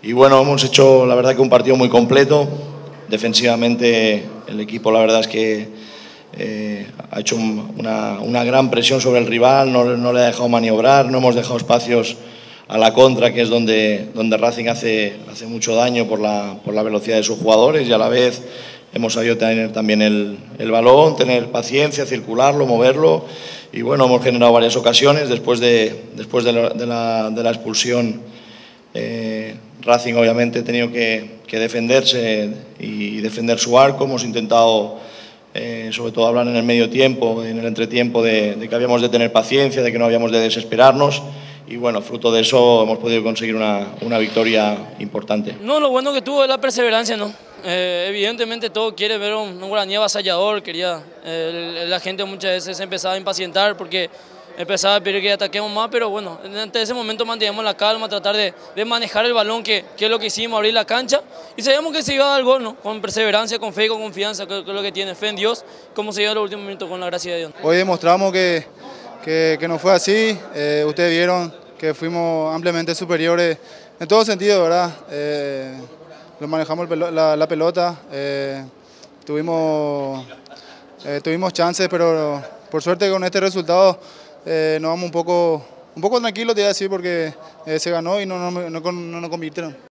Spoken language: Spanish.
Y bueno, hemos hecho la verdad que un partido muy completo. Defensivamente el equipo la verdad es que ha hecho una gran presión sobre el rival, no le ha dejado maniobrar, no hemos dejado espacios a la contra, que es donde Racing hace mucho daño por la velocidad de sus jugadores, y a la vez hemos sabido tener también el balón, tener paciencia, circularlo, moverlo, y bueno, hemos generado varias ocasiones. Después de la expulsión, Racing obviamente ha tenido que defenderse y defender su arco. Hemos intentado sobre todo hablar en el medio tiempo, en el entretiempo, de que habíamos de tener paciencia, de que no habíamos de desesperarnos, y bueno, fruto de eso hemos podido conseguir una victoria importante. No, lo bueno que tuvo es la perseverancia, ¿no? Evidentemente todo quiere ver un Guaraní avasallador, la gente muchas veces se empezaba a impacientar porque empezaba a pedir que ataquemos más, pero bueno, en ese momento manteníamos la calma, tratar de manejar el balón, que es lo que hicimos, abrir la cancha, y sabíamos que se iba a dar el gol, ¿no? Con perseverancia, con fe y con confianza, que es lo que tiene, fe en Dios, como se dio en los últimos minutos con la gracia de Dios. Hoy demostramos que no fue así. Ustedes vieron que fuimos ampliamente superiores en todo sentido, ¿verdad? Lo manejamos la pelota, tuvimos chances, pero por suerte con este resultado nos vamos un poco tranquilos, te voy a decir, porque se ganó y no nos convirtieron.